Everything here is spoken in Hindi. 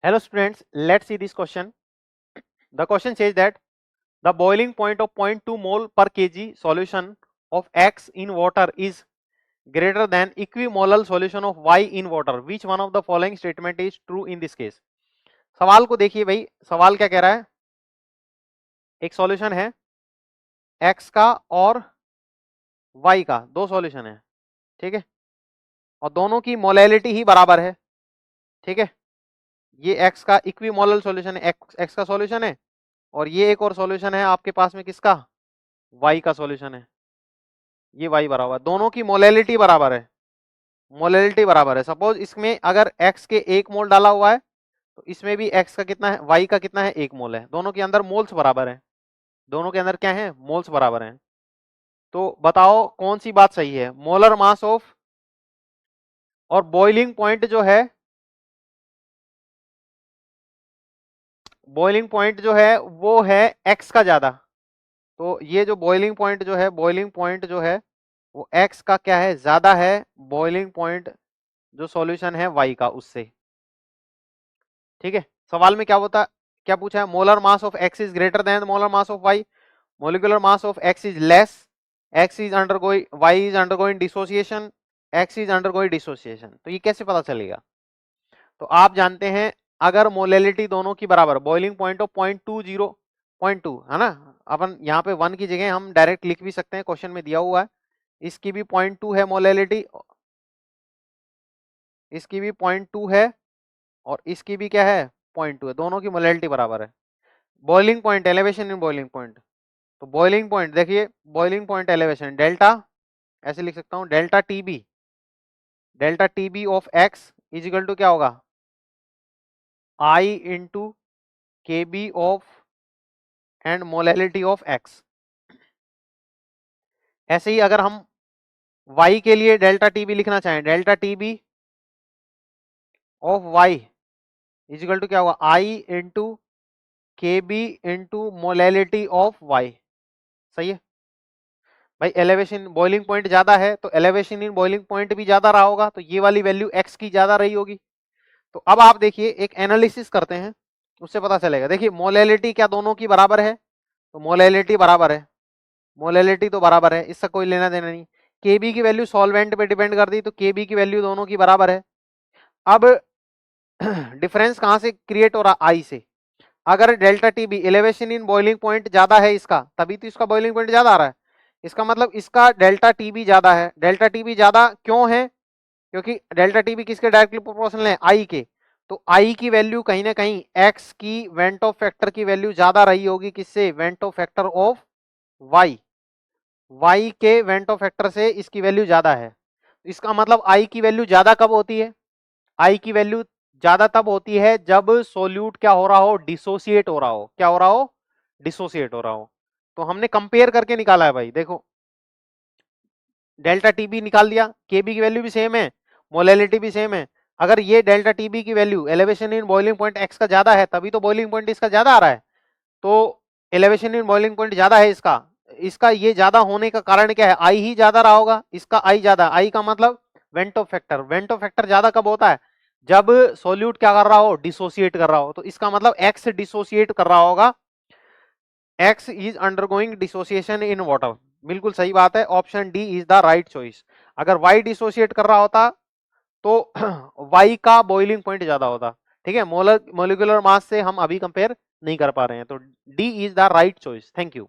Hello students, let's see this question. The question says that the boiling point of 0.2 mole per kg solution of X in water is greater than equimolar solution of Y in water. Which one of the following statement is true in this case? सवाल को देखिए भाई, सवाल क्या कह रहा है? एक सॉल्यूशन है X का और Y का, दो सॉल्यूशन है, ठीक है, और दोनों की मोलैलिटी ही बराबर है, ठीक है। ये X का इक्विमोलल सॉल्यूशन है, X का सॉल्यूशन है, और ये एक और सॉल्यूशन है आपके पास में किसका? Y का सॉल्यूशन है। ये Y बराबर, दोनों की मोलैलिटी बराबर है, मोलैलिटी बराबर है। सपोज इसमें अगर X के 1 मोल डाला हुआ है तो इसमें भी X का कितना है, Y का कितना है, 1 मोल है। दोनों के अंदर मोल्स बराबर है, दोनों के अंदर क्या है, मोल्स बराबर हैं। तो बताओ कौन सी बात सही है? मोलर मास ऑफ और बॉइलिंग पॉइंट जो है, बॉइलिंग पॉइंट जो है वो है X का ज्यादा। तो ये जो बॉइलिंग पॉइंट जो है, बॉइलिंग पॉइंट जो है वो X का क्या है, ज्यादा है बॉइलिंग पॉइंट जो सॉल्यूशन है Y का उससे, ठीक है। सवाल में क्या होता, क्या पूछा है? Molar mass of X is greater than molar mass of Y, molecular mass of X is less, X is undergoing, Y is undergoing dissociation, X is undergoing dissociation. तो ये कैसे पता चलेगा? तो आप जानते हैं अगर मोलैलिटी दोनों की बराबर, बॉइलिंग पॉइंट ऑफ 0.2 है ना, अपन यहाँ पे 1 की जगह हम डायरेक्ट लिख भी सकते हैं, क्वेश्चन में दिया हुआ है। इसकी भी 0.2 है मोलैलिटी, इसकी भी 0.2 है, और इसकी भी क्या है, 0.2 है। दोनों की मोलैलिटी बराबर है। Boiling point, elevation in boiling point, तो बॉइलिंग पॉइंट देखिए, बॉइलिंग पॉइंट एलिवेशन डेल्टा, ऐसे लिख सकता हूँ, delta TB, delta TB of x is equal to क्या होगा, i into K B of and molality of x. ऐसे ही अगर हम y के लिए डेल्टा टीबी लिखना चाहें, delta TB of y is equal to क्या होगा, i into K B into molality of y। सही है भाई। एलिवेशन बॉइलिंग पॉइंट ज्यादा है तो एलिवेशन इन बॉइलिंग पॉइंट भी ज्यादा रहा होगा, तो ये वाली वैल्यू x की ज्यादा रही होगी। तो अब आप देखिए एक एनालिसिस करते हैं, उससे पता चलेगा। देखिए मोलैलिटी क्या दोनों की बराबर है? तो मोलैलिटी बराबर है, मोलैलिटी तो बराबर है, इसका कोई लेना देना नहीं। केबी की वैल्यू सॉल्वेंट पे डिपेंड कर दी, तो केबी की वैल्यू दोनों की बराबर है। अब डिफरेंस कहां से क्रिएट हो रहा, आई से। अगर delta TB elevation in boiling point ज्यादा है इसका, तभी तो इसका बॉइलिंग पॉइंट ज्यादा आ रहा है। इसका मतलब इसका डेल्टा टीबी ज्यादा है। डेल्टा टीबी ज्यादा क्यों है? क्योंकि डेल्टा टीबी किसके डायरेक्टली प्रोपोर्शनल है, आई के। तो आई की वैल्यू कहीं ना कहीं एक्स की वेंट ऑफ फैक्टर की वैल्यू ज्यादा रही होगी, किससे, van't Hoff factor of y, y के वेंट ऑफ फैक्टर से इसकी वैल्यू ज्यादा है। इसका मतलब आई की वैल्यू ज्यादा कब होती है? आई की वैल्यू ज्यादा तब होती है जब सोल्यूट क्या हो रहा हो, डिसोसिएट हो रहा हो। क्या हो रहा हो, डिसोसिएट हो रहा हो। तो हमने कंपेयर करके निकाला है भाई, देखो डेल्टा टीबी निकाल दिया, केबी की वैल्यू भी सेम है, मोलैलिटी भी सेम है। अगर ये डेल्टा टीबी की value elevation in boiling point x का ज्यादा है, तभी तो बॉइलिंग पॉइंट इसका ज्यादा आ रहा है। तो एलिवेशन इन बॉइलिंग पॉइंट ज्यादा है इसका, इसका ये ज्यादा होने का कारण क्या है, आई ही ज्यादा रहा होगा, इसका आई ज्यादा। आई का मतलब went Hoff factor, went Hoff factor ज्यादा कब होता है, जब सोल्यूट क्या कर रहा हो, डिसोसिएट कर रहा हो। तो इसका मतलब एक्स डिसोसिएट कर रहा होगा, x is undergoing dissociation in water. बिल्कुल सही बात है, option D is the right choice. अगर वाई डिसोसिएट कर रहा होता तो वाई का बॉइलिंग पॉइंट ज्यादा होता, ठीक है। मोलर मोलिकुलर मास से हम अभी कंपेयर नहीं कर पा रहे हैं, तो D is the right choice. Thank you.